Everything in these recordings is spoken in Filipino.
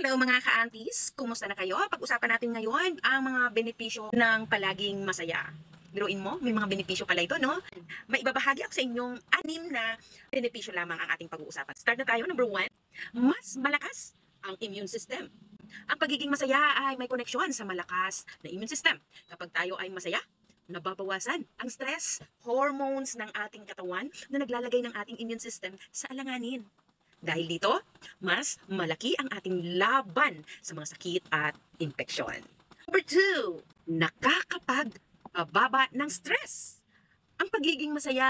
Hello mga ka-aunties! Kumusta na kayo? Pag-usapan natin ngayon ang mga benepisyo ng palaging masaya. Biruin mo, may mga benepisyo pala ito, no? May ibabahagi ako sa inyong 6 na benepisyo lamang ang ating pag-uusapan. Start na tayo. Number 1, mas malakas ang immune system. Ang pagiging masaya ay may koneksyon sa malakas na immune system. Kapag tayo ay masaya, nababawasan ang stress, hormones ng ating katawan na naglalagay ng ating immune system sa alanganin. Dahil dito, mas malaki ang ating laban sa mga sakit at infeksyon. Number 2, nakakapag-baba ng stress. Ang pagiging masaya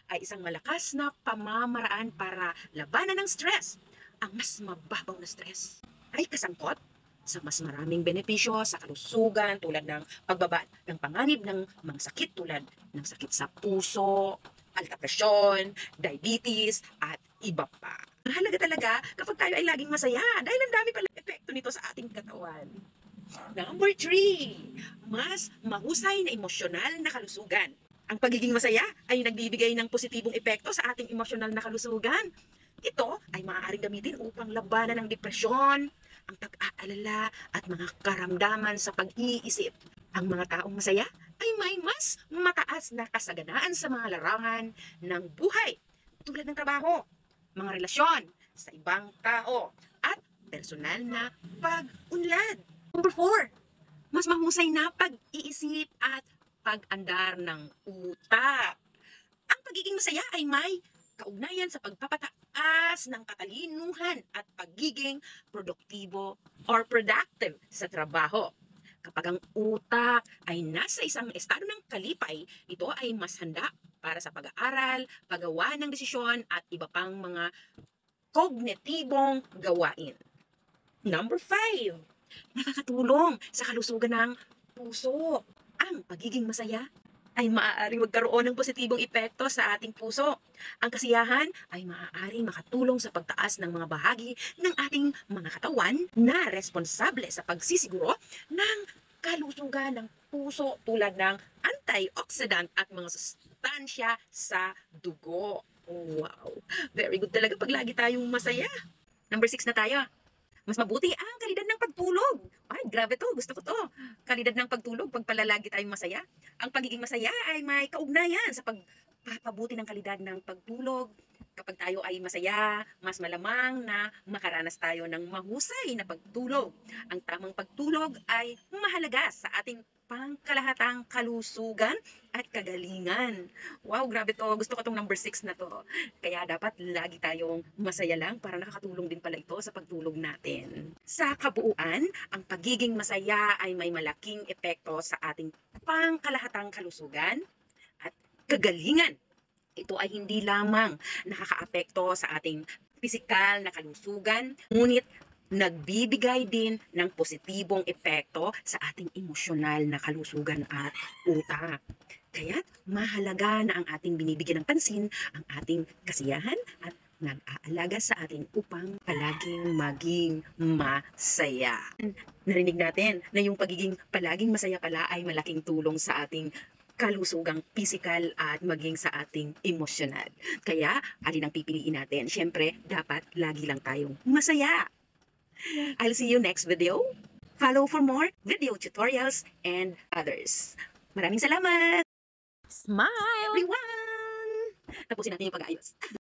ay isang malakas na pamamaraan para labanan ng stress. Ang mas mababaw na stress ay kasangkot sa mas maraming benepisyo sa kalusugan tulad ng pagbaba ng panganib ng mga sakit tulad ng sakit sa puso, alta presyon, diabetes, at iba pa. Mahalaga talaga kapag tayo ay laging masaya dahil ang dami pala epekto nito sa ating katawan. Number 3, mas mahusay na emosyonal na kalusugan. Ang pagiging masaya ay nagbibigay ng positibong epekto sa ating emosyonal na kalusugan. Ito ay maaaring gamitin upang labanan ng depresyon, ang pag-aalala at mga karamdaman sa pag-iisip. Ang mga taong masaya ay may mas mataas na kasaganaan sa mga larangan ng buhay tulad ng trabaho, mga relasyon sa ibang tao, at personal na pag-unlad. Number 4, mas mahusay na pag-iisip at pag-andar ng utak. Ang pagiging masaya ay may kaugnayan sa pagpapataas ng katalinuhan at pagiging produktibo or productive sa trabaho. Kapag ang utak ay nasa isang estado ng kalipay, ito ay mas handa para sa pag-aaral, paggawa ng desisyon at iba pang mga kognitibong gawain. Number 5, nakakatulong sa kalusugan ng puso. Ang pagiging masaya ay maaaring magkaroon ng positibong epekto sa ating puso. Ang kasiyahan ay maaaring makatulong sa pagtaas ng mga bahagi ng ating mga katawan na responsable sa pagsisiguro ng kalusugan ng puso tulad ng antioxidant at mga sustansya sa dugo. Wow! Very good talaga pag lagi tayong masaya. Number 6 na tayo. Mas mabuti ang kalidad ng pagtulog. Ay, grabe to. Gusto ko to. Kalidad ng pagtulog pag palalagi tayong masaya. Ang pagiging masaya ay may kaugnayan sa pagpapabuti ng kalidad ng pagtulog. Kapag tayo ay masaya, mas malamang na makaranas tayo ng mahusay na pagtulog. Ang tamang pagtulog ay mahalaga sa ating pangkalahatang kalusugan at kagalingan. Wow, grabe to. Gusto ko tong number 6 na to. Kaya dapat lagi tayong masaya lang para nakakatulong din pala ito sa pagtulog natin. Sa kabuuan, ang pagiging masaya ay may malaking epekto sa ating pangkalahatang kalusugan at kagalingan. Ito ay hindi lamang nakakaapekto sa ating pisikal na kalusugan, ngunit nagbibigay din ng positibong epekto sa ating emosyonal na kalusugan at utak. Kaya't mahalaga na ang ating binibigyan ng pansin ang ating kasiyahan at nag-aalaga sa atin upang palaging maging masaya. Narinig natin na yung pagiging palaging masaya pala ay malaking tulong sa ating kalusugang physical at maging sa ating emosyonal. Kaya, alin ang pipiliin natin? Siyempre, dapat lagi lang tayong masaya. I'll see you next video. Follow for more video tutorials and others. Maraming salamat! Smile! Everyone! Tapusin natin yung pag-aayos.